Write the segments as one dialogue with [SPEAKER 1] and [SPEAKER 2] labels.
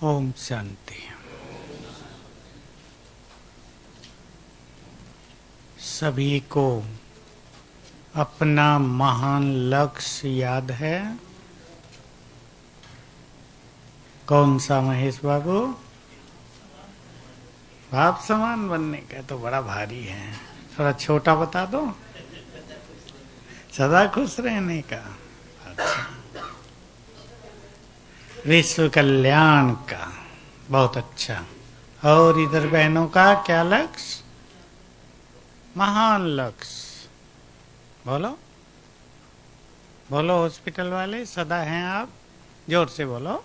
[SPEAKER 1] ओम शांति। सभी को अपना महान लक्ष्य याद है। कौन सा महेश बाबू? बाप समान बनने का तो बड़ा भारी है, थोड़ा छोटा बता दो। सदा खुश रहने का, अच्छा। विश्व कल्याण का, बहुत अच्छा। और इधर बहनों का क्या लक्ष्य? महान लक्ष्य। बोलो बोलो, हॉस्पिटल वाले सदा हैं आप, जोर से बोलो।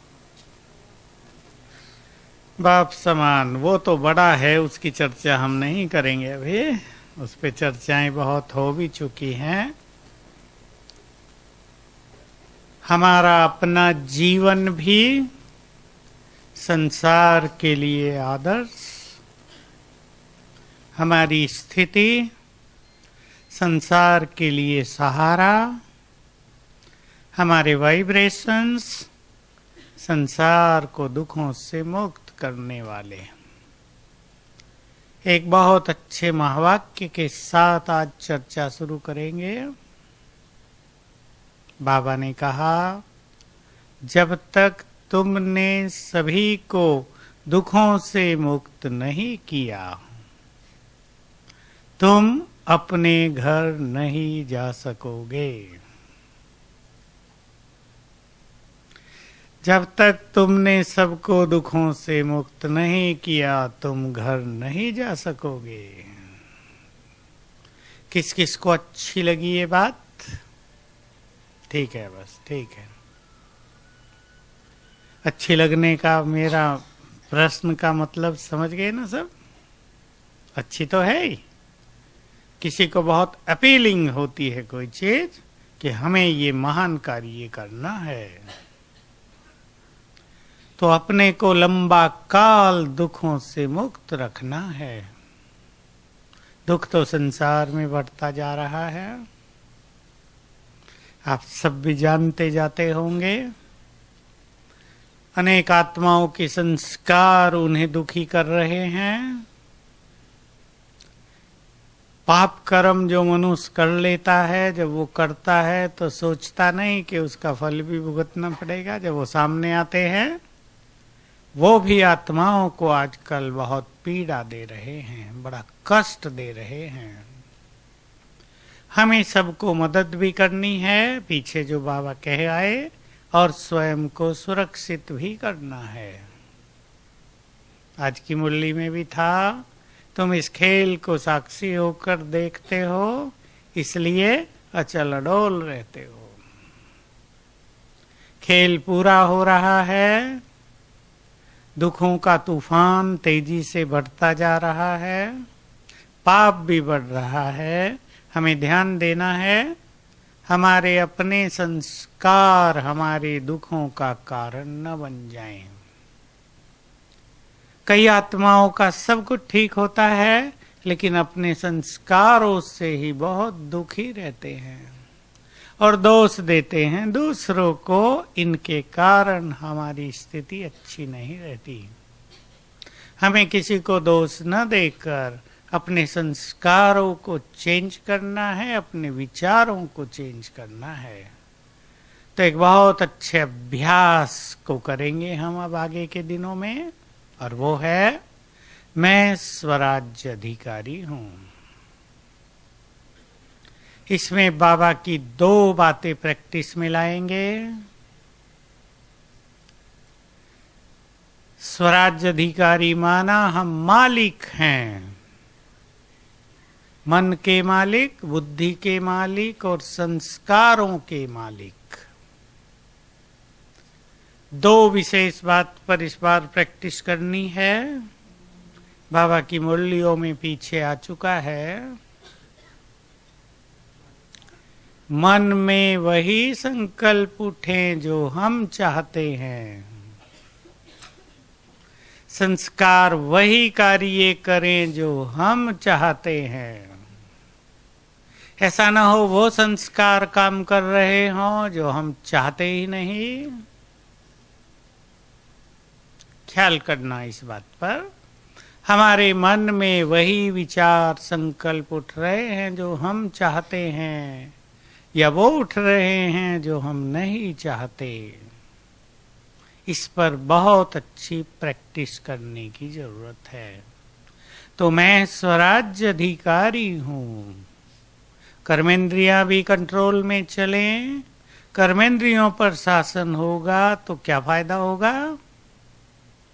[SPEAKER 1] बाप समान वो तो बड़ा है, उसकी चर्चा हम नहीं करेंगे अभी, उस पे चर्चाएं बहुत हो भी चुकी हैं। हमारा अपना जीवन भी संसार के लिए आदर्श, हमारी स्थिति संसार के लिए सहारा, हमारे वाइब्रेशंस संसार को दुखों से मुक्त करने वाले। एक बहुत अच्छे महावाक्य के साथ आज चर्चा शुरू करेंगे। बाबा ने कहा, जब तक तुमने सभी को दुखों से मुक्त नहीं किया, तुम अपने घर नहीं जा सकोगे। जब तक तुमने सबको दुखों से मुक्त नहीं किया, तुम घर नहीं जा सकोगे। किस किस को अच्छी लगी ये बात? ठीक है, बस ठीक है। अच्छी लगने का मेरा प्रश्न का मतलब समझ गए ना सब? अच्छी तो है ही। किसी को बहुत अपीलिंग होती है कोई चीज कि हमें ये महान कार्य करना है, तो अपने को लंबा काल दुखों से मुक्त रखना है। दुख तो संसार में बढ़ता जा रहा है, आप सब भी जानते जाते होंगे। अनेक आत्माओं के संस्कार उन्हें दुखी कर रहे हैं। पाप कर्म जो मनुष्य कर लेता है, जब वो करता है तो सोचता नहीं कि उसका फल भी भुगतना पड़ेगा। जब वो सामने आते हैं, वो भी आत्माओं को आजकल बहुत पीड़ा दे रहे हैं, बड़ा कष्ट दे रहे हैं। हमें सबको मदद भी करनी है, पीछे जो बाबा कह आए, और स्वयं को सुरक्षित भी करना है। आज की मुरली में भी था, तुम इस खेल को साक्षी होकर देखते हो, इसलिए अचल अडोल रहते हो। खेल पूरा हो रहा है, दुखों का तूफान तेजी से बढ़ता जा रहा है, पाप भी बढ़ रहा है। हमें ध्यान देना है, हमारे अपने संस्कार हमारे दुखों का कारण न बन जाएं। कई आत्माओं का सब कुछ ठीक होता है, लेकिन अपने संस्कारों से ही बहुत दुखी रहते हैं और दोष देते हैं दूसरों को। इनके कारण हमारी स्थिति अच्छी नहीं रहती। हमें किसी को दोष न देकर अपने संस्कारों को चेंज करना है, अपने विचारों को चेंज करना है। तो एक बहुत अच्छे अभ्यास को करेंगे हम अब आगे के दिनों में, और वो है, मैं स्वराज्य अधिकारी हूं। इसमें बाबा की दो बातें प्रैक्टिस में लाएंगे। स्वराज्य अधिकारी माना हम मालिक हैं, मन के मालिक, बुद्धि के मालिक और संस्कारों के मालिक। दो विशेष बात पर इस बार प्रैक्टिस करनी है। बाबा की मुरलियों में पीछे आ चुका है। मन में वही संकल्प उठें जो हम चाहते हैं, संस्कार वही कार्य करें जो हम चाहते हैं। ऐसा ना हो वो संस्कार काम कर रहे हों जो हम चाहते ही नहीं। ख्याल करना इस बात पर। हमारे मन में वही विचार संकल्प उठ रहे हैं जो हम चाहते हैं, या वो उठ रहे हैं जो हम नहीं चाहते। इस पर बहुत अच्छी प्रैक्टिस करने की जरूरत है। तो मैं स्वराज्य अधिकारी हूं, कर्मेंद्रियां भी कंट्रोल में चलें, कर्मेंद्रियों पर शासन होगा तो क्या फायदा होगा?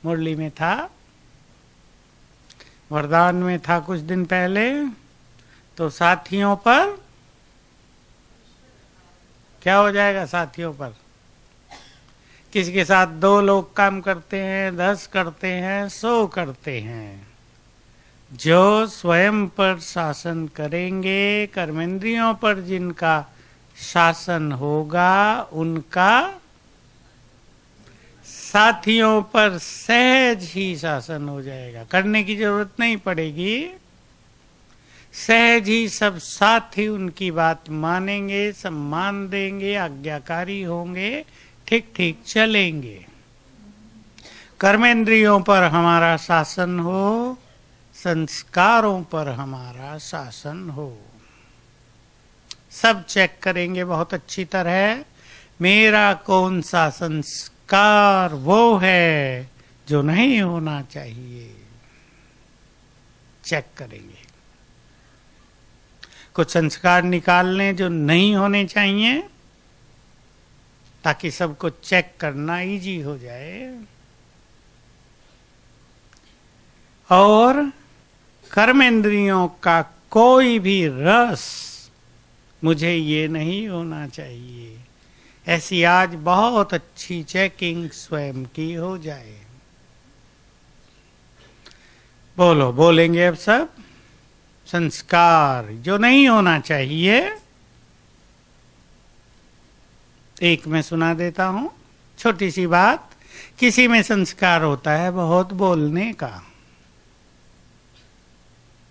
[SPEAKER 1] मुरली में था, वरदान में था कुछ दिन पहले, तो साथियों पर क्या हो जाएगा? साथियों पर किसी के साथ 2 लोग काम करते हैं, 10 करते हैं, 100 करते हैं। जो स्वयं पर शासन करेंगे, कर्मेंद्रियों पर जिनका शासन होगा, उनका साथियों पर सहज ही शासन हो जाएगा। करने की जरूरत नहीं पड़ेगी, सहज ही सब साथी उनकी बात मानेंगे, सम्मान देंगे, आज्ञाकारी होंगे, ठीक ठीक चलेंगे। कर्मेंद्रियों पर हमारा शासन हो, संस्कारों पर हमारा शासन हो। सब चेक करेंगे बहुत अच्छी तरह, मेरा कौन सा संस्कार वो है जो नहीं होना चाहिए। चेक करेंगे, कुछ संस्कार निकाल लें जो नहीं होने चाहिए, ताकि सबको चेक करना इजी हो जाए। और कर्मेंद्रियों का कोई भी रस मुझे ये नहीं होना चाहिए, ऐसी आज बहुत अच्छी चेकिंग स्वयं की हो जाए। बोलो, बोलेंगे अब सब? संस्कार जो नहीं होना चाहिए, एक मैं सुना देता हूं, छोटी सी बात। किसी में संस्कार होता है बहुत बोलने का,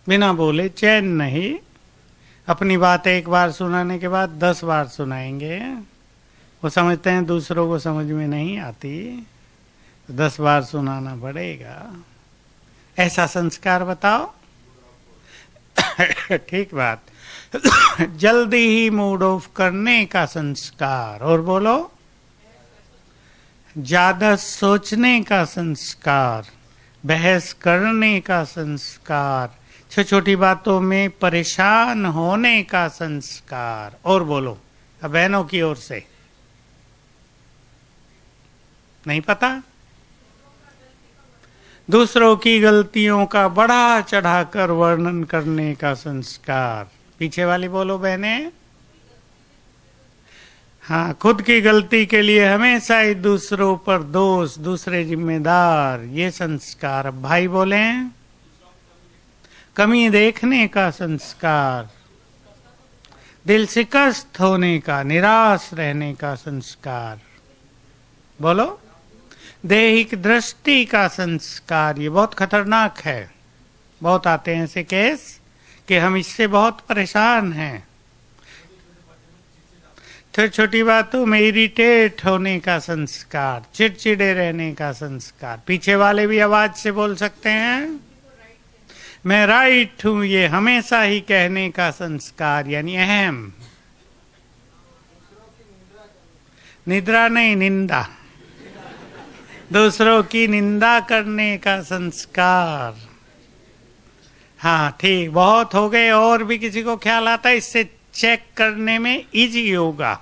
[SPEAKER 1] बिना बोले चैन नहीं। अपनी बात एक बार सुनाने के बाद 10 बार सुनाएंगे। वो समझते हैं दूसरों को समझ में नहीं आती, तो 10 बार सुनाना पड़ेगा। ऐसा संस्कार बताओ। ठीक बात। जल्दी ही मूड ऑफ करने का संस्कार। और बोलो, ज्यादा सोचने का संस्कार, बहस करने का संस्कार, छोटी छोटी बातों में परेशान होने का संस्कार। और बोलो, अब बहनों की ओर से नहीं पता? दूसरों की गलतियों का बढ़ा चढ़ाकर वर्णन करने का संस्कार। पीछे वाली बोलो बहने। हाँ, खुद की गलती के लिए हमेशा ही दूसरों पर दोष, दूसरे जिम्मेदार, ये संस्कार। अब भाई बोले, कमी देखने का संस्कार, दिल शिकस्त होने का, निराश रहने का संस्कार। बोलो, दैहिक दृष्टि का संस्कार। ये बहुत खतरनाक है। बहुत आते हैं ऐसे केस कि हम इससे बहुत परेशान हैं। छोटी छोटी बातों में इरिटेट होने का संस्कार, चिड़चिड़े रहने का संस्कार। पीछे वाले भी आवाज से बोल सकते हैं, मैं राइट हूं, ये हमेशा ही कहने का संस्कार, यानी अहम। निद्रा नहीं, निंदा। दूसरों की निंदा करने का संस्कार। हाँ ठीक, बहुत हो गए। और भी किसी को ख्याल आता है? इससे चेक करने में इजी होगा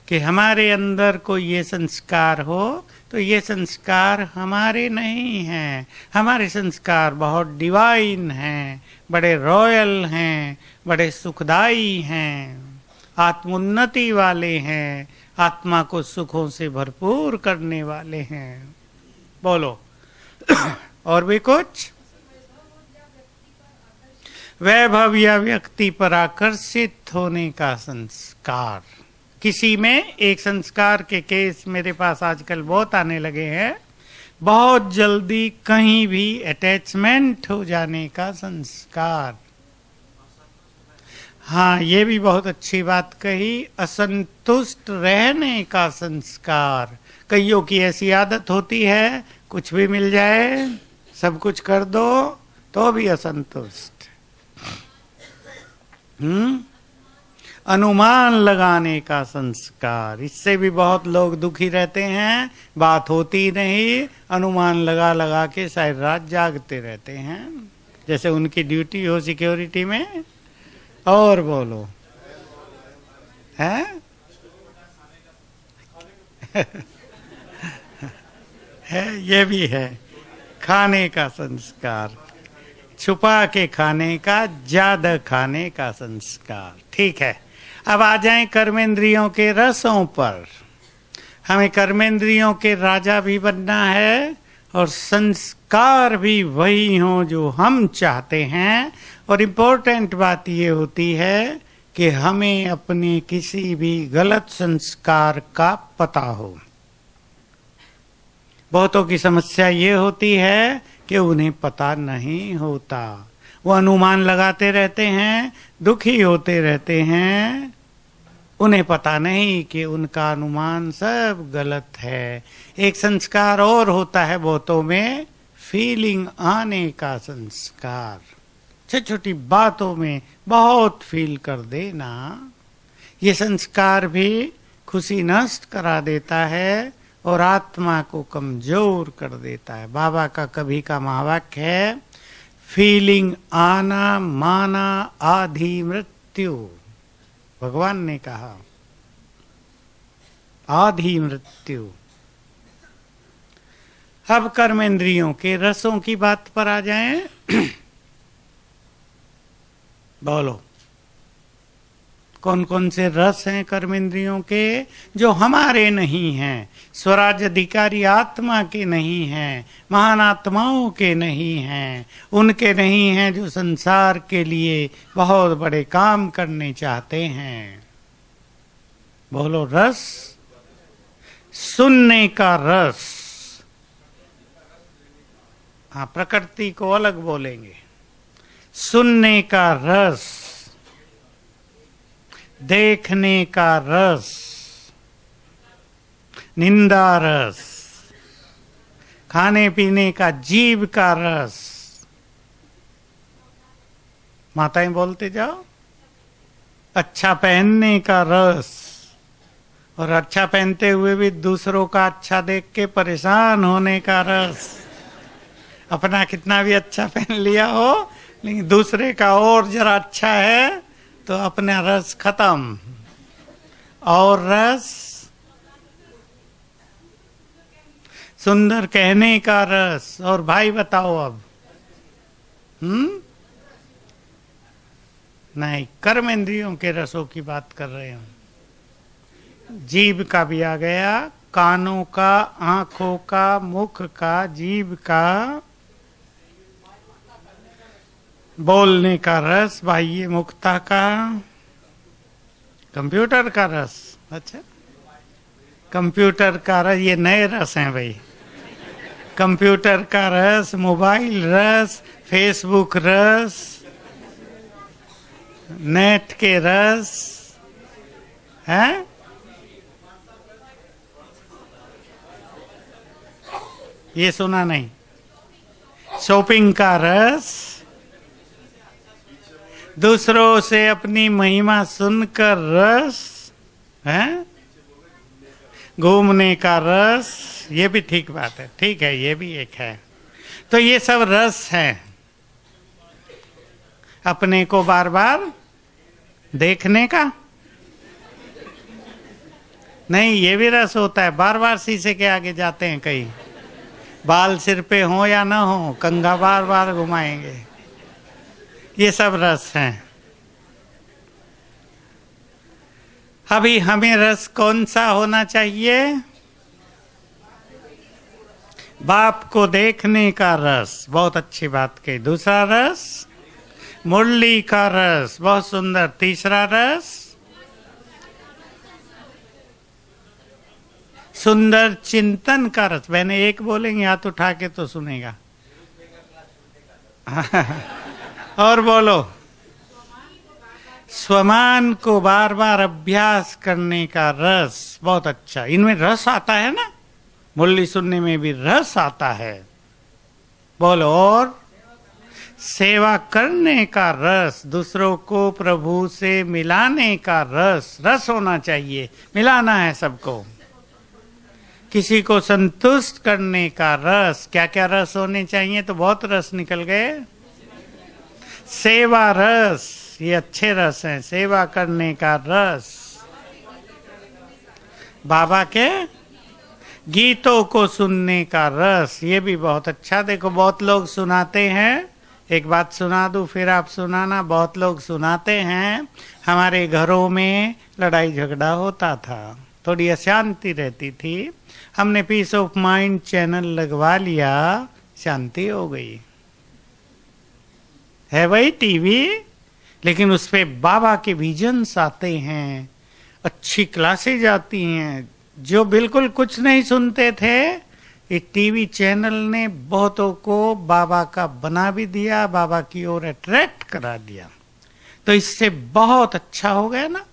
[SPEAKER 1] कि हमारे अंदर कोई ये संस्कार हो, तो ये संस्कार हमारे नहीं हैं। हमारे संस्कार बहुत डिवाइन हैं, बड़े रॉयल हैं, बड़े सुखदाई हैं, आत्मोन्नति वाले हैं, आत्मा को सुखों से भरपूर करने वाले हैं। बोलो, और भी कुछ? वैभव या व्यक्ति पर आकर्षित होने का संस्कार। किसी में एक संस्कार के केस मेरे पास आजकल बहुत आने लगे हैं। बहुत जल्दी कहीं भी अटैचमेंट हो जाने का संस्कार। हाँ, ये भी बहुत अच्छी बात कही। असंतुष्ट रहने का संस्कार। कईयों की ऐसी आदत होती है, कुछ भी मिल जाए, सब कुछ कर दो तो भी असंतुष्ट। अनुमान लगाने का संस्कार, इससे भी बहुत लोग दुखी रहते हैं। बात होती नहीं, अनुमान लगा लगा के सारी रात जागते रहते हैं, जैसे उनकी ड्यूटी हो सिक्योरिटी में। और बोलो, है है ये भी है खाने का संस्कार, छुपा के खाने का, ज्यादा खाने का संस्कार। ठीक है, अब आ जाएं कर्मेंद्रियों के रसों पर। हमें कर्मेंद्रियों के राजा भी बनना है और संस्कार भी वही हो जो हम चाहते हैं। और इम्पोर्टेंट बात ये होती है कि हमें अपने किसी भी गलत संस्कार का पता हो। बहुतों की समस्या ये होती है कि उन्हें पता नहीं होता, वो अनुमान लगाते रहते हैं, दुखी होते रहते हैं, उन्हें पता नहीं कि उनका अनुमान सब गलत है। एक संस्कार और होता है बहुतों में, फीलिंग आने का संस्कार। छोटी छोटी बातों में बहुत फील कर देना, ये संस्कार भी खुशी नष्ट करा देता है और आत्मा को कमजोर कर देता है। बाबा का कभी का महावाक्य है, फीलिंग आना माना आधी मृत्यु। भगवान ने कहा आधी मृत्यु। अब कर्मेंद्रियों के रसों की बात पर आ जाएं। बोलो, कौन कौन से रस हैं कर्मेंद्रियों के जो हमारे नहीं हैं, स्वराज अधिकारी आत्मा के नहीं हैं, महान आत्माओं के नहीं हैं, उनके नहीं हैं जो संसार के लिए बहुत बड़े काम करने चाहते हैं। बोलो, रस। सुनने का रस, हाँ प्रकृति को अलग बोलेंगे। सुनने का रस, देखने का रस, निंदा रस, खाने पीने का जीभ का रस। माताएं बोलते जाओ। अच्छा पहनने का रस, और अच्छा पहनते हुए भी दूसरों का अच्छा देख के परेशान होने का रस। अपना कितना भी अच्छा पहन लिया हो, लेकिन दूसरे का और जरा अच्छा है तो अपना रस खत्म। और रस, सुंदर कहने का रस। और भाई बताओ अब, नहीं, कर्मेंद्रियों के रसों की बात कर रहे हैं। जीभ का भी आ गया, कानों का, आंखों का, मुख का, जीभ का, बोलने का रस, बाह्य मुक्ता का, कंप्यूटर का रस। अच्छा, कंप्यूटर का रस, ये नए रस हैं भाई। कंप्यूटर का रस, मोबाइल रस, फेसबुक रस, नेट के रस हैं। ये सुना नहीं। शॉपिंग का रस, दूसरों से अपनी महिमा सुनकर रस है। घूमने का रस, ये भी ठीक बात है, ठीक है, ये भी एक है। तो ये सब रस हैं। अपने को बार बार देखने का नहीं, ये भी रस होता है। बार बार शीशे के आगे जाते हैं कई, बाल सिर पे हो या ना हो, कंघा बार बार घुमाएंगे। ये सब रस हैं। अभी हमें रस कौन सा होना चाहिए? बाप को देखने का रस, बहुत अच्छी बात कही। दूसरा रस, मुरली का रस, बहुत सुंदर। तीसरा रस, सुंदर चिंतन का रस। मैंने एक बोलेंगे, हाथ उठा के तो सुनेगा। और बोलो, स्वमान को बार बार अभ्यास करने का रस, बहुत अच्छा। इनमें रस आता है ना, मुरली सुनने में भी रस आता है। बोलो। और सेवा करने का रस, दूसरों को प्रभु से मिलाने का रस, रस होना चाहिए, मिलाना है सबको। किसी को संतुष्ट करने का रस, क्या क्या रस होने चाहिए, तो बहुत रस निकल गए। सेवा रस, ये अच्छे रस हैं। सेवा करने का रस, बाबा के गीतों को सुनने का रस, ये भी बहुत अच्छा। देखो बहुत लोग सुनाते हैं, एक बात सुना दूं फिर आप सुनाना। बहुत लोग सुनाते हैं, हमारे घरों में लड़ाई झगड़ा होता था, थोड़ी अशांति रहती थी, हमने पीस ऑफ माइंड चैनल लगवा लिया, शांति हो गई। है वही टीवी, लेकिन उस पे बाबा के विजन्स आते हैं, अच्छी क्लासेज आती हैं। जो बिल्कुल कुछ नहीं सुनते थे, ये टीवी चैनल ने बहुतों को बाबा का बना भी दिया, बाबा की ओर अट्रैक्ट करा दिया। तो इससे बहुत अच्छा हो गया ना।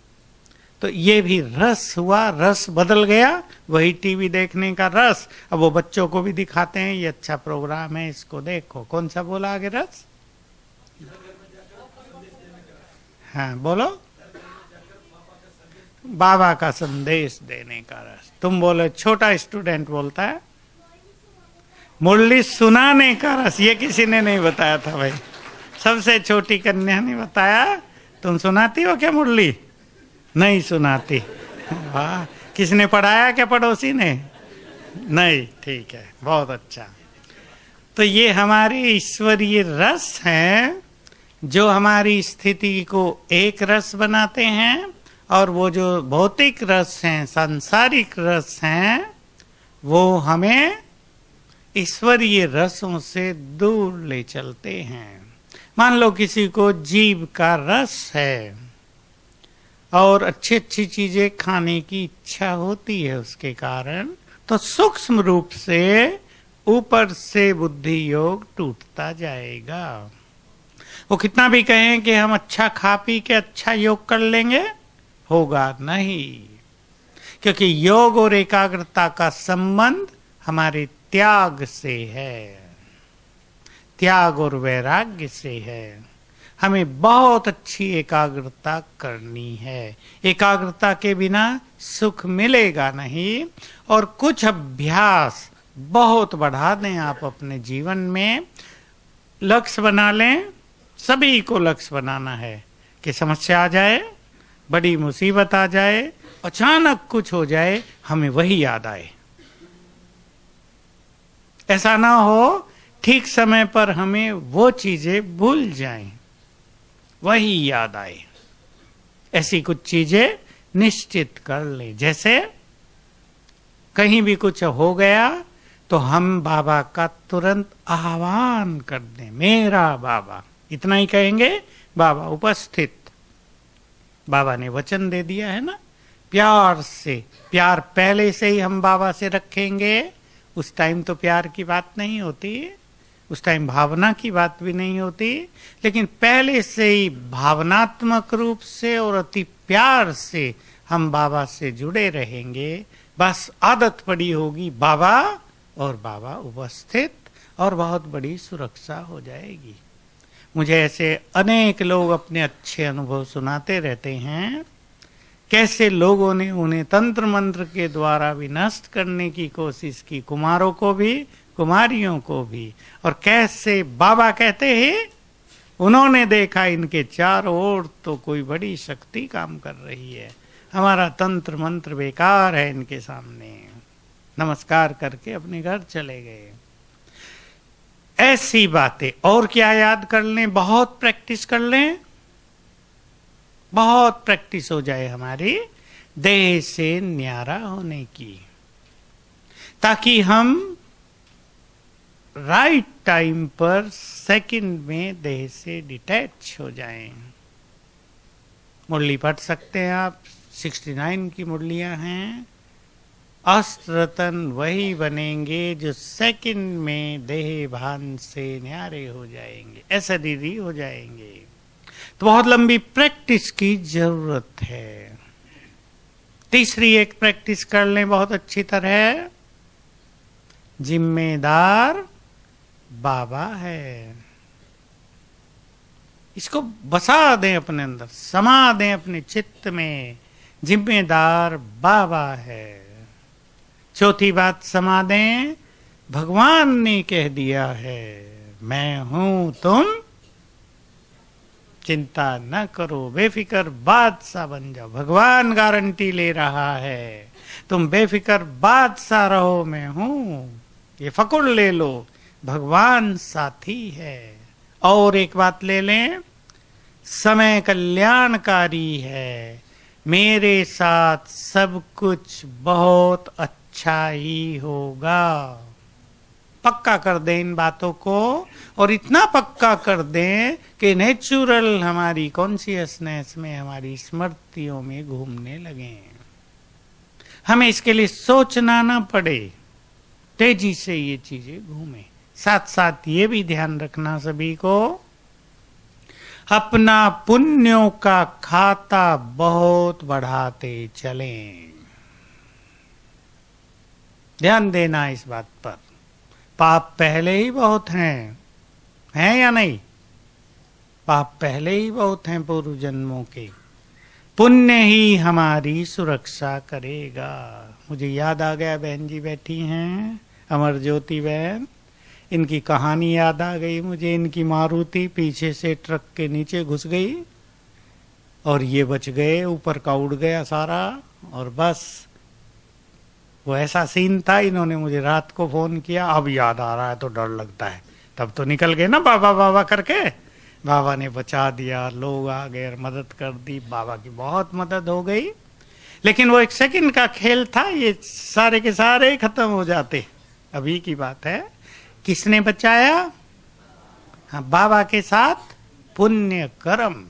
[SPEAKER 1] तो ये भी रस हुआ, रस बदल गया, वही टीवी देखने का रस। अब वो बच्चों को भी दिखाते हैं, ये अच्छा प्रोग्राम है, इसको देखो। कौन सा बोला आगे रस? हाँ बोलो। बाबा का संदेश देने का रस। तुम बोलो, छोटा स्टूडेंट बोलता है मुरली सुनाने का रस। ये किसी ने नहीं बताया था भाई, सबसे छोटी कन्या ने बताया। तुम सुनाती हो क्या मुरली? नहीं सुनाती। वाह, किसने पढ़ाया क्या, पड़ोसी ने? नहीं, ठीक है, बहुत अच्छा। तो ये हमारे ईश्वरीय रस हैं, जो हमारी स्थिति को एक रस बनाते हैं, और वो जो भौतिक रस हैं, सांसारिक रस हैं, वो हमें ईश्वरीय रसों से दूर ले चलते हैं। मान लो किसी को जीव का रस है और अच्छी अच्छी चीजें खाने की इच्छा होती है उसके कारण, तो सूक्ष्म रूप से ऊपर से बुद्धि योग टूटता जाएगा। वो कितना भी कहें कि हम अच्छा खा पी के अच्छा योग कर लेंगे, होगा नहीं। क्योंकि योग और एकाग्रता का संबंध हमारे त्याग से है, त्याग और वैराग्य से है। हमें बहुत अच्छी एकाग्रता करनी है। एकाग्रता के बिना सुख मिलेगा नहीं। और कुछ अभ्यास बहुत बढ़ा दें आप अपने जीवन में, लक्ष्य बना लें। सभी को लक्ष्य बनाना है कि समस्या आ जाए, बड़ी मुसीबत आ जाए, अचानक कुछ हो जाए, हमें वही याद आए। ऐसा ना हो ठीक समय पर हमें वो चीजें भूल जाएं, वही याद आए। ऐसी कुछ चीजें निश्चित कर ले। जैसे कहीं भी कुछ हो गया तो हम बाबा का तुरंत आह्वान कर दें, मेरा बाबा, इतना ही कहेंगे, बाबा उपस्थित। बाबा ने वचन दे दिया है ना, प्यार से। प्यार पहले से ही हम बाबा से रखेंगे, उस टाइम तो प्यार की बात नहीं होती, उस टाइम भावना की बात भी नहीं होती, लेकिन पहले से ही भावनात्मक रूप से और अति प्यार से हम बाबा से जुड़े रहेंगे। बस आदत पड़ी होगी बाबा, और बाबा उपस्थित, और बहुत बड़ी सुरक्षा हो जाएगी। मुझे ऐसे अनेक लोग अपने अच्छे अनुभव सुनाते रहते हैं, कैसे लोगों ने उन्हें तंत्र मंत्र के द्वारा भी नष्ट करने की कोशिश की, कुमारों को भी, कुमारियों को भी। और कैसे बाबा कहते हैं, उन्होंने देखा इनके चारों ओर तो कोई बड़ी शक्ति काम कर रही है, हमारा तंत्र मंत्र बेकार है इनके सामने। नमस्कार करके अपने घर चले गए। ऐसी बातें और क्या याद कर लें, बहुत प्रैक्टिस कर लें, बहुत प्रैक्टिस हो जाए हमारी देह से न्यारा होने की, ताकि हम राइट टाइम पर सेकंड में देह से डिटैच हो जाएं। मुरली पढ़ सकते हैं आप, 69 की मुरलियां हैं। अष्टरतन वही बनेंगे जो सेकंड में देह भान से न्यारे हो जाएंगे, ऐसे हो जाएंगे। तो बहुत लंबी प्रैक्टिस की जरूरत है। तीसरी एक प्रैक्टिस कर लें बहुत अच्छी तरह, जिम्मेदार बाबा है। इसको बसा दें अपने अंदर, समा दें अपने चित्त में, जिम्मेदार बाबा है। चौथी बात समा दें, भगवान ने कह दिया है मैं हूं, तुम चिंता न करो, बेफिक्र बादशाह बन जाओ। भगवान गारंटी ले रहा है, तुम बेफिक्र बादशाह रहो, मैं हूं, ये फकुड़ ले लो, भगवान साथी है। और एक बात ले लें, समय कल्याणकारी है, मेरे साथ सब कुछ बहुत अच्छा ही होगा। पक्का कर दें इन बातों को, और इतना पक्का कर दें कि नेचुरल हमारी कॉन्शियसनेस में, हमारी स्मृतियों में घूमने लगे। हमें इसके लिए सोचना ना पड़े, तेजी से ये चीजें घूमे। साथ साथ ये भी ध्यान रखना सभी को, अपना पुण्यों का खाता बहुत बढ़ाते चलें। ध्यान देना इस बात पर। पाप पहले ही बहुत हैं या नहीं? पाप पहले ही बहुत हैं पूर्व जन्मों के, पुण्य ही हमारी सुरक्षा करेगा। मुझे याद आ गया, बहन जी बैठी हैं, अमर ज्योति बहन, इनकी कहानी याद आ गई मुझे। इनकी मारुति पीछे से ट्रक के नीचे घुस गई और ये बच गए, ऊपर का उड़ गया सारा। और बस वो ऐसा सीन था, इन्होंने मुझे रात को फोन किया, अब याद आ रहा है तो डर लगता है। तब तो निकल गए ना बाबा बाबा करके, बाबा ने बचा दिया, लोग आ गए, मदद कर दी, बाबा की बहुत मदद हो गई। लेकिन वो एक सेकंड का खेल था, ये सारे के सारे खत्म हो जाते। अभी की बात है, किसने बचाया? हाँ, बाबा के साथ पुण्य कर्म।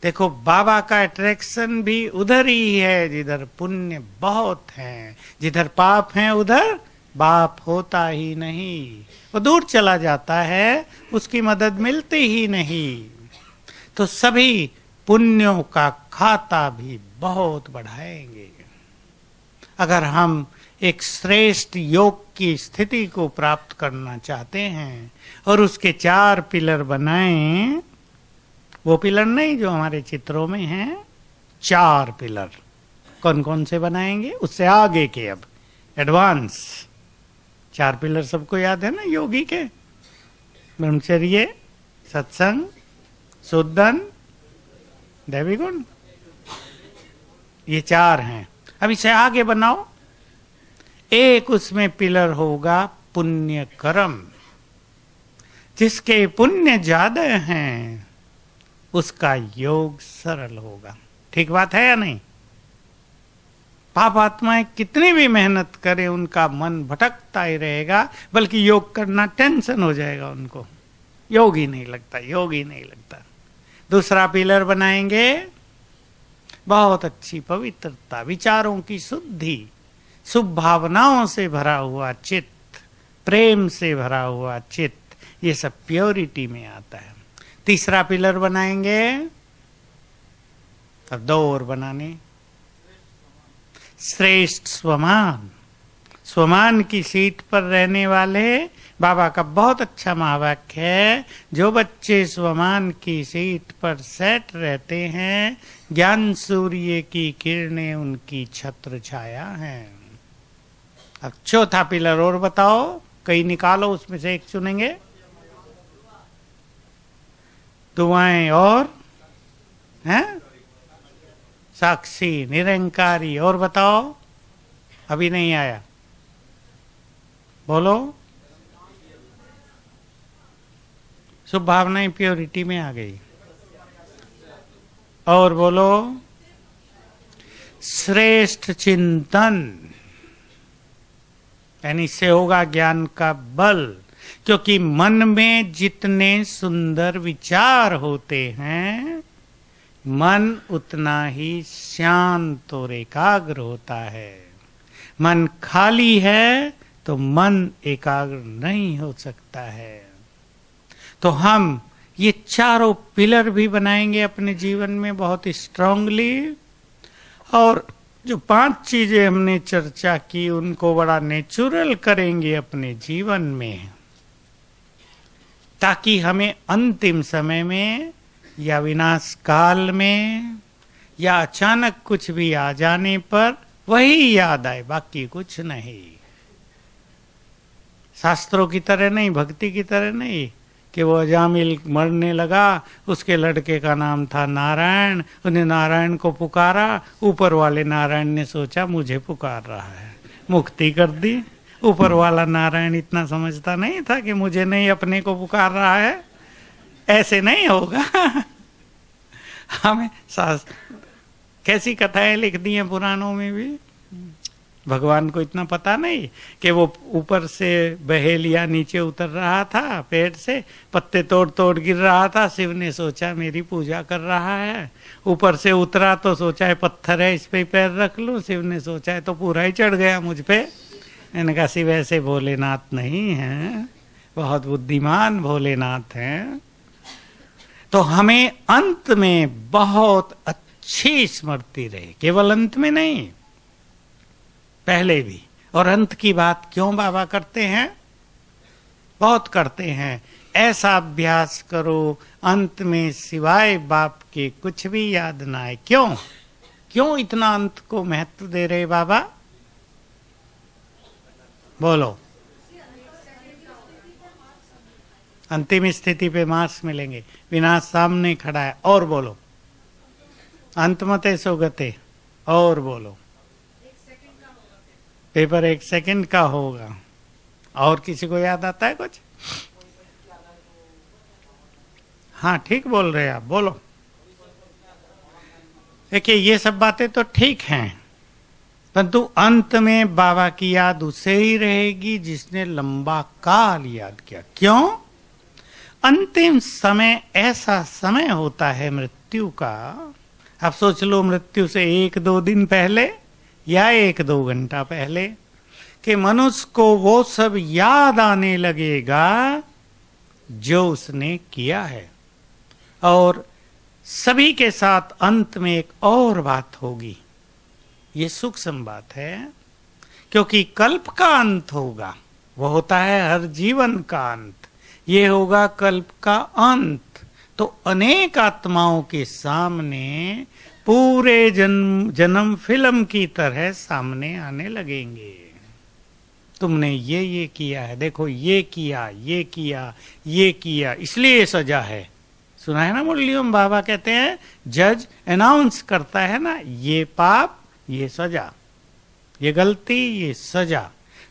[SPEAKER 1] देखो, बाबा का अट्रैक्शन भी उधर ही है जिधर पुण्य बहुत है। जिधर पाप है उधर बाप होता ही नहीं, वो दूर चला जाता है, उसकी मदद मिलती ही नहीं। तो सभी पुण्यों का खाता भी बहुत बढ़ाएंगे। अगर हम एक श्रेष्ठ योग की स्थिति को प्राप्त करना चाहते हैं और उसके 4 पिलर बनाएं, वो पिलर नहीं जो हमारे चित्रों में हैं, 4 पिलर। कौन कौन से बनाएंगे? उससे आगे के अब एडवांस 4 पिलर सबको याद है ना योगी के? ब्रह्मचर्य, सत्संग, शुद्धन, दैवी गुण, ये 4 हैं। अब इसे आगे बनाओ। एक उसमें पिलर होगा पुण्य कर्म। जिसके पुण्य ज्यादा हैं उसका योग सरल होगा। ठीक बात है या नहीं? पाप आत्माएं कितनी भी मेहनत करें, उनका मन भटकता ही रहेगा, बल्कि योग करना टेंशन हो जाएगा उनको, योग ही नहीं लगता, योग ही नहीं लगता। दूसरा पिलर बनाएंगे बहुत अच्छी पवित्रता, विचारों की शुद्धि, शुभ भावनाओं से भरा हुआ चित्त, प्रेम से भरा हुआ चित्त, ये सब प्योरिटी में आता है। तीसरा पिलर बनाएंगे, अब 2 और बनाने। श्रेष्ठ स्वमान। स्वमान की सीट पर रहने वाले, बाबा का बहुत अच्छा महावाक्य है, जो बच्चे स्वमान की सीट पर सेट रहते हैं, ज्ञान सूर्य की किरणें उनकी छत्र छाया है। अब चौथा पिलर और बताओ, कई निकालो, उसमें से एक चुनेंगे। दुआएं और हैं, साक्षी, निरंकारी, और बताओ, अभी नहीं आया, बोलो। शुभ भावनाएं प्योरिटी में आ गई। और बोलो, श्रेष्ठ चिंतन, यानी इससे होगा ज्ञान का बल। क्योंकि मन में जितने सुंदर विचार होते हैं, मन उतना ही शांत और एकाग्र होता है। मन खाली है तो मन एकाग्र नहीं हो सकता है। तो हम ये चारों पिलर भी बनाएंगे अपने जीवन में बहुत स्ट्रांगली, और जो 5 चीजें हमने चर्चा की उनको बड़ा नेचुरल करेंगे अपने जीवन में, ताकि हमें अंतिम समय में या विनाश काल में या अचानक कुछ भी आ जाने पर वही याद आए, बाकी कुछ नहीं। शास्त्रों की तरह नहीं, भक्ति की तरह नहीं कि वो अजामिल मरने लगा, उसके लड़के का नाम था नारायण, उन्हें नारायण को पुकारा, ऊपर वाले नारायण ने सोचा मुझे पुकार रहा है, मुक्ति कर दी। ऊपर वाला नारायण इतना समझता नहीं था कि मुझे नहीं अपने को पुकार रहा है, ऐसे नहीं होगा। हमें कैसी कथाएं लिख दी हैं पुराणों में भी, भगवान को इतना पता नहीं कि वो ऊपर से बहेलिया नीचे उतर रहा था, पेड़ से पत्ते तोड़ तोड़ गिर रहा था, शिव ने सोचा मेरी पूजा कर रहा है, ऊपर से उतरा तो सोचा है पत्थर है इस पे पैर रख लूं, शिव ने सोचा है तो पूरा ही चढ़ गया मुझ पे। मैंने कहा शिव ऐसे भोलेनाथ नहीं है, बहुत बुद्धिमान भोलेनाथ हैं। तो हमें अंत में बहुत अच्छी स्मृति रहे, केवल अंत में नहीं, पहले भी। और अंत की बात क्यों बाबा करते हैं? बहुत करते हैं। ऐसा अभ्यास करो अंत में सिवाय बाप के कुछ भी याद ना आए। क्यों इतना अंत को महत्व दे रहे बाबा? बोलो। अंतिम स्थिति पे मार्क्स मिलेंगे, विनाश सामने खड़ा है। और बोलो। अंतमते सोगते। और बोलो। पेपर 1 सेकंड का होगा। और किसी को याद आता है कुछ? हाँ ठीक बोल रहे आप, बोलो। देखिए ये सब बातें तो ठीक हैं, परंतु अंत में बाबा की याद उसे ही रहेगी जिसने लंबा काल याद किया। क्यों? अंतिम समय ऐसा समय होता है मृत्यु का, आप सोच लो मृत्यु से 1-2 दिन पहले या 1-2 घंटा पहले, कि मनुष्य को वो सब याद आने लगेगा जो उसने किया है। और सभी के साथ अंत में एक और बात होगी, ये सूक्ष्म बात है, क्योंकि कल्प का अंत होगा, वो होता है हर जीवन का अंत, ये होगा कल्प का अंत। तो अनेक आत्माओं के सामने पूरे जन्म फिल्म की तरह सामने आने लगेंगे। तुमने ये किया है, देखो ये किया, ये किया, ये किया, इसलिए ये सजा है। सुना है ना मुरलियों में बाबा कहते हैं, जज अनाउंस करता है ना, ये पाप ये सजा, ये गलती ये सजा।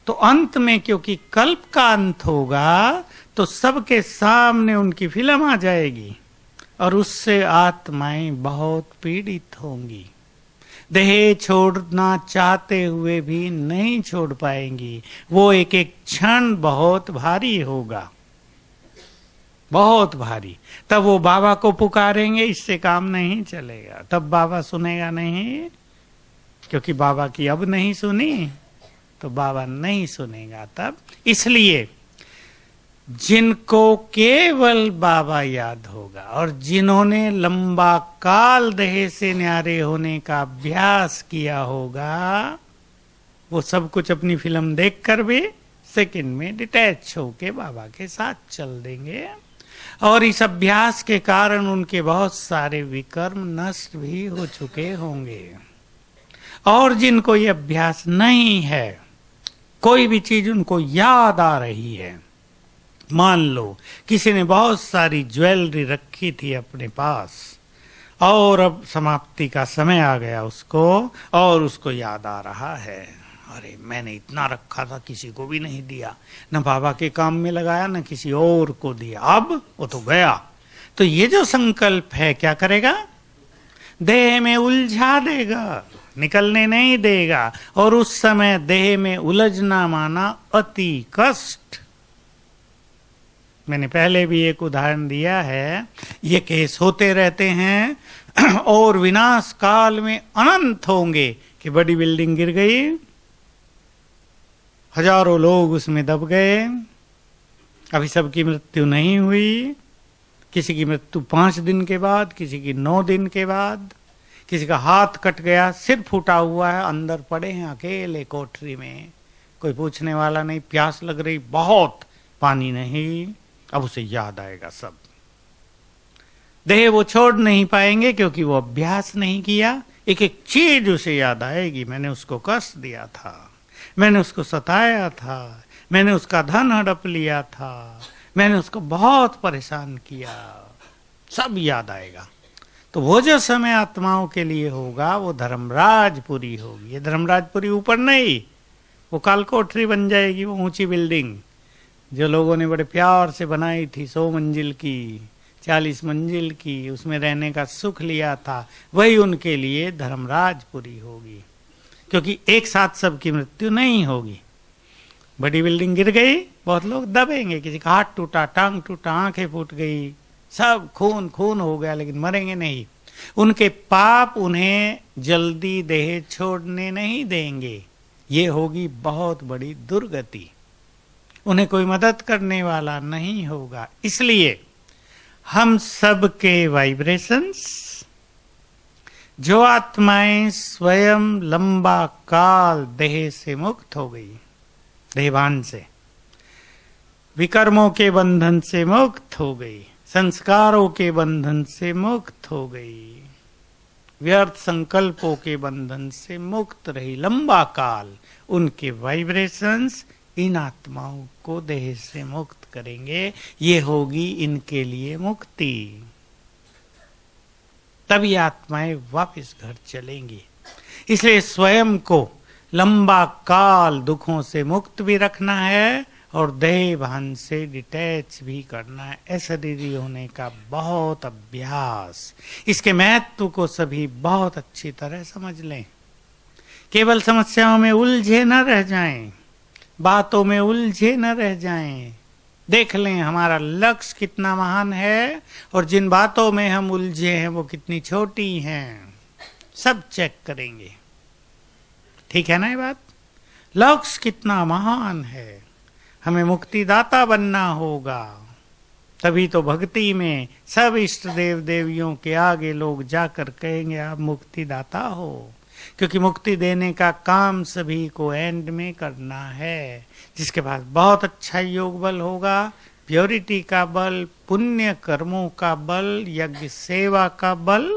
[SPEAKER 1] तो अंत में क्योंकि कल्प का अंत होगा तो सबके सामने उनकी फिल्म आ जाएगी और उससे आत्माएं बहुत पीड़ित होंगी, देह छोड़ना चाहते हुए भी नहीं छोड़ पाएंगी। वो एक एक क्षण बहुत भारी होगा, बहुत भारी। तब वो बाबा को पुकारेंगे, इससे काम नहीं चलेगा। तब बाबा सुनेगा नहीं, क्योंकि बाबा की अब नहीं सुनी तो बाबा नहीं सुनेगा तब। इसलिए जिनको केवल बाबा याद होगा और जिन्होंने लंबा काल देह से न्यारे होने का अभ्यास किया होगा, वो सब कुछ अपनी फिल्म देखकर भी सेकंड में डिटैच होके बाबा के साथ चल देंगे। और इस अभ्यास के कारण उनके बहुत सारे विकर्म नष्ट भी हो चुके होंगे। और जिनको ये अभ्यास नहीं है, कोई भी चीज उनको याद आ रही है, मान लो किसी ने बहुत सारी ज्वेलरी रखी थी अपने पास और अब समाप्ति का समय आ गया उसको, और उसको याद आ रहा है, अरे मैंने इतना रखा था, किसी को भी नहीं दिया, न बाबा के काम में लगाया न किसी और को दिया, अब वो तो गया। तो ये जो संकल्प है क्या करेगा? देह में उलझा देगा, निकलने नहीं देगा। और उस समय देह में उलझना माना अति कष्ट। मैंने पहले भी एक उदाहरण दिया है, ये केस होते रहते हैं और विनाश काल में अनंत होंगे कि बड़ी बिल्डिंग गिर गई, हजारों लोग उसमें दब गए, अभी सबकी मृत्यु नहीं हुई, किसी की मृत्यु 5 दिन के बाद, किसी की 9 दिन के बाद, किसी का हाथ कट गया, सिर फूटा हुआ है, अंदर पड़े हैं अकेले कोठरी में, कोई पूछने वाला नहीं, प्यास लग रही बहुत, पानी नहीं, अब उसे याद आएगा सब। देह वो छोड़ नहीं पाएंगे क्योंकि वो अभ्यास नहीं किया। एक एक चीज उसे याद आएगी, मैंने उसको कष्ट दिया था, मैंने उसको सताया था, मैंने उसका धन हड़प लिया था, मैंने उसको बहुत परेशान किया, सब याद आएगा। तो वो जो समय आत्माओं के लिए होगा वो धर्मराजपुरी होगी। ये धर्मराजपुरी ऊपर नहीं, वो काल कोठरी बन जाएगी, वो ऊंची बिल्डिंग जो लोगों ने बड़े प्यार से बनाई थी, 100 मंजिल की, 40 मंजिल की, उसमें रहने का सुख लिया था, वही उनके लिए धर्मराजपुरी होगी। क्योंकि एक साथ सबकी मृत्यु नहीं होगी। बड़ी बिल्डिंग गिर गई, बहुत लोग दबेंगे, किसी का हाथ टूटा, टांग टूटा, आंखें फूट गई, सब खून खून हो गया, लेकिन मरेंगे नहीं। उनके पाप उन्हें जल्दी देह छोड़ने नहीं देंगे। ये होगी बहुत बड़ी दुर्गति, उन्हें कोई मदद करने वाला नहीं होगा। इसलिए हम सब के वाइब्रेशंस, जो आत्माएं स्वयं लंबा काल देह से मुक्त हो गई, देहभान से, विकर्मों के बंधन से मुक्त हो गई, संस्कारों के बंधन से मुक्त हो गई, व्यर्थ संकल्पों के बंधन से मुक्त रही लंबा काल, उनके वाइब्रेशंस इन आत्माओं को देह से मुक्त करेंगे। ये होगी इनके लिए मुक्ति। तभी आत्माएं वापस घर चलेंगी। इसलिए स्वयं को लंबा काल दुखों से मुक्त भी रखना है और देह भान से डिटैच भी करना है। अशरीरी होने का बहुत अभ्यास, इसके महत्व को सभी बहुत अच्छी तरह समझ लें। केवल समस्याओं में उलझे न रह जाएं, बातों में उलझे न रह जाएं। देख लें हमारा लक्ष्य कितना महान है और जिन बातों में हम उलझे हैं वो कितनी छोटी हैं, सब चेक करेंगे। ठीक है ना ये बात? लक्ष्य कितना महान है, हमें मुक्तिदाता बनना होगा। तभी तो भक्ति में सब इष्ट देव देवियों के आगे लोग जाकर कहेंगे आप मुक्तिदाता हो, क्योंकि मुक्ति देने का काम सभी को एंड में करना है। जिसके पास बहुत अच्छा योग बल होगा, प्योरिटी का बल, पुण्य कर्मों का बल, यज्ञ सेवा का बल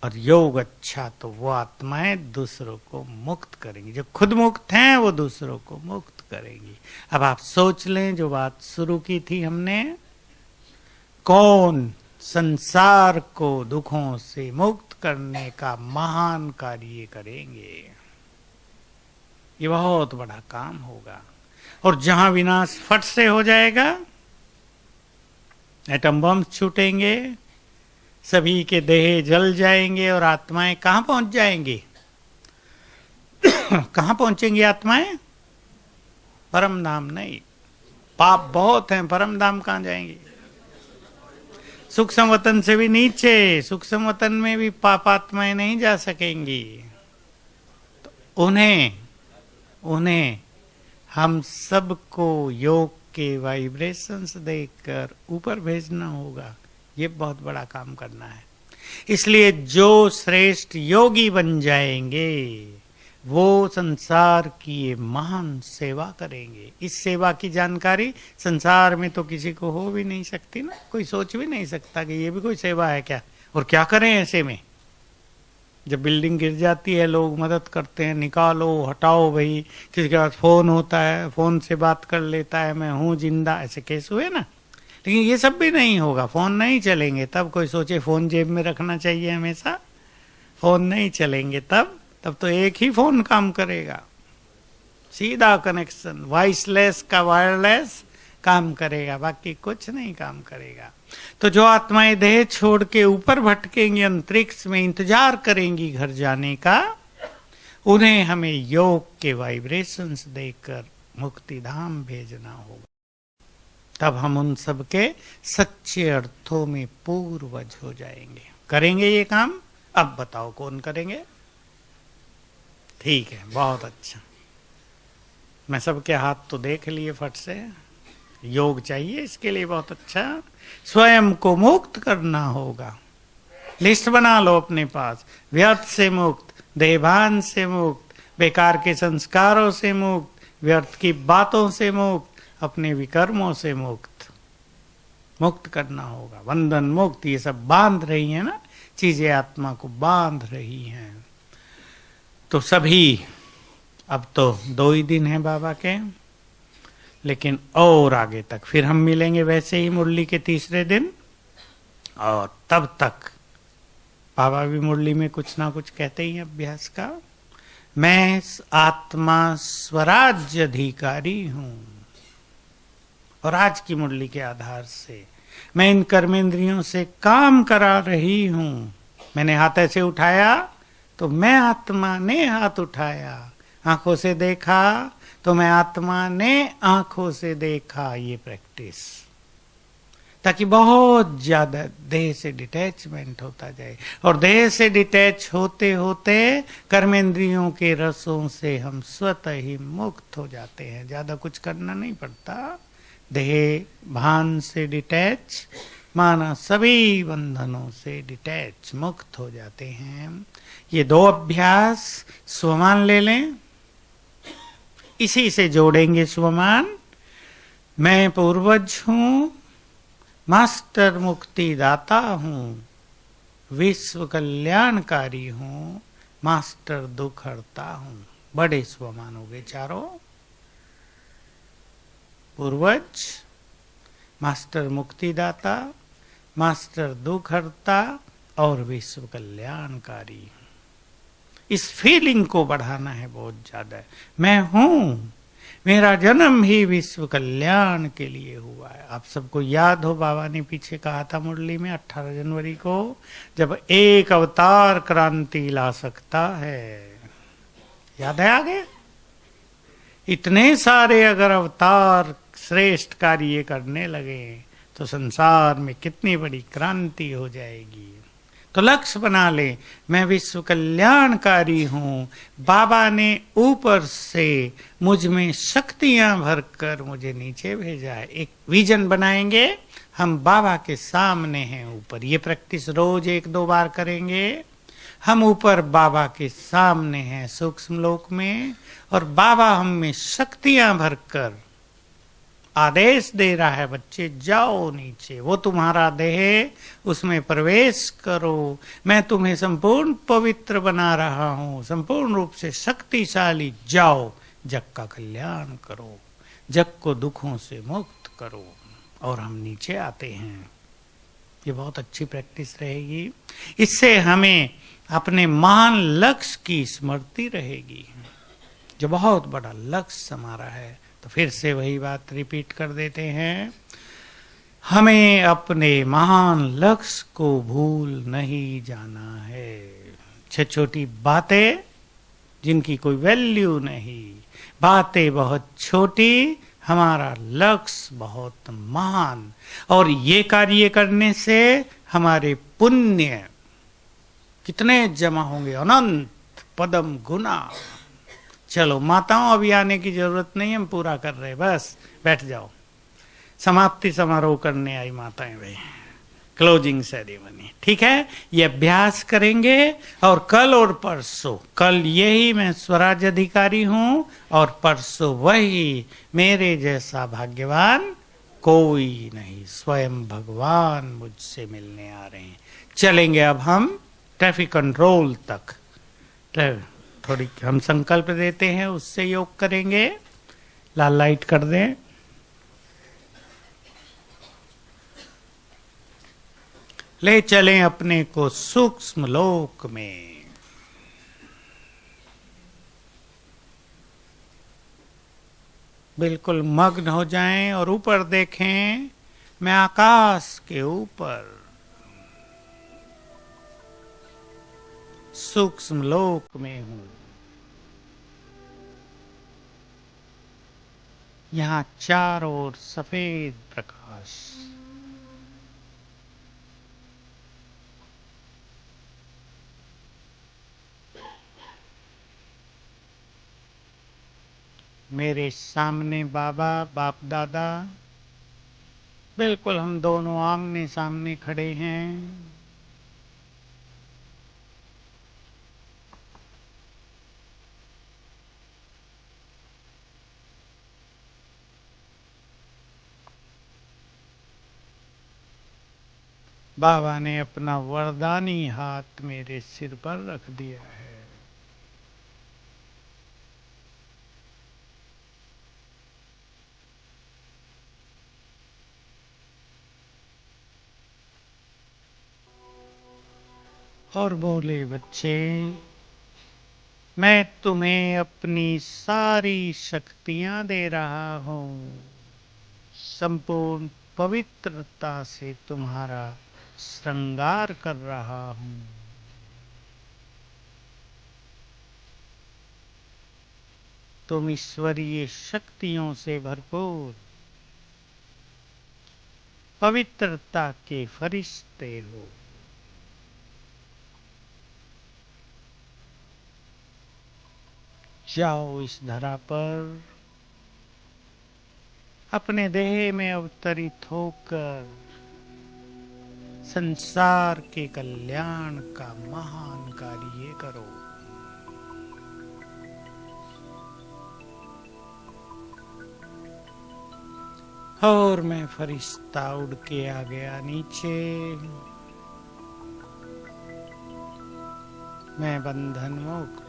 [SPEAKER 1] और योग अच्छा, तो वो आत्माएं दूसरों को मुक्त करेंगी। जो खुद मुक्त हैं वो दूसरों को मुक्त करेंगी। अब आप सोच लें, जो बात शुरू की थी हमने, कौन संसार को दुखों से मुक्त करने का महान कार्य करेंगे? ये बहुत बड़ा काम होगा। और जहां विनाश फट से हो जाएगा, एटम बम छूटेंगे, सभी के देह जल जाएंगे और आत्माएं कहां पहुंच जाएंगी? कहां पहुंचेंगी आत्माएं? परम धाम नहीं। पाप बहुत हैं, परम धाम कहां जाएंगे? सूक्ष्म वतन से भी नीचे, सूक्ष्म वतन में भी पाप आत्माएं नहीं जा सकेंगी। तो उन्हें हम सबको योग के वाइब्रेशंस देकर ऊपर भेजना होगा। ये बहुत बड़ा काम करना है। इसलिए जो श्रेष्ठ योगी बन जाएंगे वो संसार की ये महान सेवा करेंगे। इस सेवा की जानकारी संसार में तो किसी को हो भी नहीं सकती ना, कोई सोच भी नहीं सकता कि ये भी कोई सेवा है क्या। और क्या करें ऐसे में? जब बिल्डिंग गिर जाती है लोग मदद करते हैं, निकालो हटाओ भाई, किसी के पास फोन होता है, फोन से बात कर लेता है मैं हूं जिंदा, ऐसे केस हुए ना। लेकिन ये सब भी नहीं होगा, फोन नहीं चलेंगे तब कोई सोचे फोन जेब में रखना चाहिए हमेशा। फोन नहीं चलेंगे तब तो एक ही फोन काम करेगा, सीधा कनेक्शन, वॉइसलेस का वायरलेस काम करेगा, बाकी कुछ नहीं काम करेगा। तो जो आत्माएं देह छोड़ के ऊपर भटकेंगी, अंतरिक्ष में इंतजार करेंगी घर जाने का, उन्हें हमें योग के वाइब्रेशंस देकर मुक्ति धाम भेजना होगा। तब हम उन सब के सच्चे अर्थों में पूर्वज हो जाएंगे। करेंगे ये काम? अब बताओ कौन करेंगे? ठीक है, बहुत अच्छा। मैं सबके हाथ तो देख लिए फट से। योग चाहिए इसके लिए, बहुत अच्छा। स्वयं को मुक्त करना होगा। लिस्ट बना लो अपने पास। व्यर्थ से मुक्त, देहभान से मुक्त, बेकार के संस्कारों से मुक्त, व्यर्थ की बातों से मुक्त, अपने विकर्मों से मुक्त। मुक्त करना होगा, बंधन मुक्त। ये सब बांध रही है ना चीजें, आत्मा को बांध रही हैं। तो सभी, अब तो 2 ही दिन हैं बाबा के, लेकिन और आगे तक फिर हम मिलेंगे वैसे ही मुरली के तीसरे दिन। और तब तक बाबा भी मुरली में कुछ ना कुछ कहते ही हैं अभ्यास का। मैं आत्मा स्वराज्य अधिकारी हूं, और आज की मुरली के आधार से मैं इन कर्मेंद्रियों से काम करा रही हूं। मैंने हाथ ऐसे उठाया तो मैं आत्मा ने हाथ उठाया, आंखों से देखा तो मैं आत्मा ने आंखों से देखा। ये प्रैक्टिस, ताकि बहुत ज्यादा देह से डिटैचमेंट होता जाए, और देह से डिटैच होते होते कर्मेंद्रियों के रसों से हम स्वतः ही मुक्त हो जाते हैं। ज्यादा कुछ करना नहीं पड़ता। देह भान से डिटैच माना सभी बंधनों से डिटैच, मुक्त हो जाते हैं। ये 2 अभ्यास स्वमान ले लें, इसी से जोड़ेंगे स्वमान। मैं पूर्वज हूं, मास्टर मुक्ति दाता हूं, विश्व कल्याणकारी हूं, मास्टर दुख हरता हूं। बड़े स्वमान हो गए चारों। पूर्वज, मास्टर मुक्तिदाता, मास्टर दुख हरता और विश्व कल्याणकारी। इस फीलिंग को बढ़ाना है बहुत ज्यादा। मैं हूं, मेरा जन्म ही विश्व कल्याण के लिए हुआ है। आप सबको याद हो बाबा ने पीछे कहा था मुरली में 18 जनवरी को, जब एक अवतार क्रांति ला सकता है। याद है आगे? इतने सारे अगर अवतार श्रेष्ठ कार्य करने लगे तो संसार में कितनी बड़ी क्रांति हो जाएगी। तो लक्ष्य बना ले, मैं विश्व कल्याणकारी हूं। बाबा ने ऊपर से मुझ में शक्तियां भरकर मुझे नीचे भेजा है। एक विजन बनाएंगे, हम बाबा के सामने हैं ऊपर। ये प्रैक्टिस रोज 1-2 बार करेंगे। हम ऊपर बाबा के सामने हैं सूक्ष्म लोक में, और बाबा हम में शक्तियां भरकर आदेश दे रहा है, बच्चे जाओ नीचे, वो तुम्हारा देह, उसमें प्रवेश करो। मैं तुम्हें संपूर्ण पवित्र बना रहा हूं, संपूर्ण रूप से शक्तिशाली। जाओ, जग का कल्याण करो, जग को दुखों से मुक्त करो। और हम नीचे आते हैं। ये बहुत अच्छी प्रैक्टिस रहेगी। इससे हमें अपने महान लक्ष्य की स्मृति रहेगी, जो बहुत बड़ा लक्ष्य हमारा है। तो फिर से वही बात रिपीट कर देते हैं, हमें अपने महान लक्ष्य को भूल नहीं जाना है। छोटी बातें जिनकी कोई वैल्यू नहीं, बातें बहुत छोटी, हमारा लक्ष्य बहुत महान। और ये कार्य करने से हमारे पुण्य कितने जमा होंगे, अनंत पदम गुना। चलो माताओं, अभी आने की जरूरत नहीं, हम पूरा कर रहे, बस बैठ जाओ। समाप्ति समारोह करने आई माताएं भाई, क्लोजिंग सेरेमनी, ठीक है। ये अभ्यास करेंगे। और कल और परसों, कल यही मैं स्वराज अधिकारी हूं, और परसों वही मेरे जैसा भाग्यवान कोई नहीं, स्वयं भगवान मुझसे मिलने आ रहे हैं। चलेंगे अब हम ट्रैफिक कंट्रोल तक। थोड़ी हम संकल्प देते हैं, उससे योग करेंगे। लाल लाइट कर दें। ले चलें अपने को सूक्ष्म लोक में। बिल्कुल मग्न हो जाएं और ऊपर देखें। मैं आकाश के ऊपर सूक्ष्म लोक में हूं। यहां चारों ओर सफेद प्रकाश, मेरे सामने बाबा, बाप दादा, बिल्कुल हम दोनों आमने सामने खड़े हैं। बाबा ने अपना वरदानी हाथ मेरे सिर पर रख दिया है। और बोले, बच्चे, मैं तुम्हें अपनी सारी शक्तियां दे रहा हूं। संपूर्ण पवित्रता से तुम्हारा श्रृंगार कर रहा हूं। तुम ईश्वरीय शक्तियों से भरपूर पवित्रता के फरिश्ते हो। जाओ इस धरा पर अपने देह में अवतरित होकर संसार के कल्याण का महान कार्य करो। और मैं फरिश्ता उड़ के आ गया नीचे। मैं बंधन मुक्त।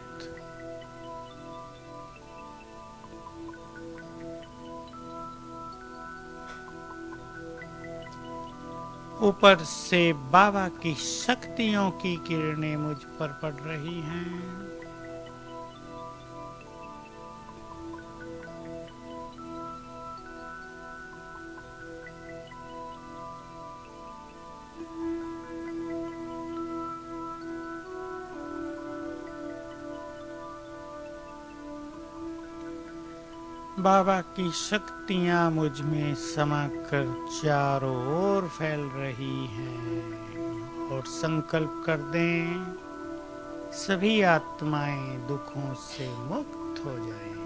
[SPEAKER 1] ऊपर से बाबा की शक्तियों की किरणें मुझ पर पड़ रही हैं। बाबा की शक्तियां मुझ में समाकर चारों ओर फैल रही हैं। और संकल्प कर दें, सभी आत्माएं दुखों से मुक्त हो जाएं।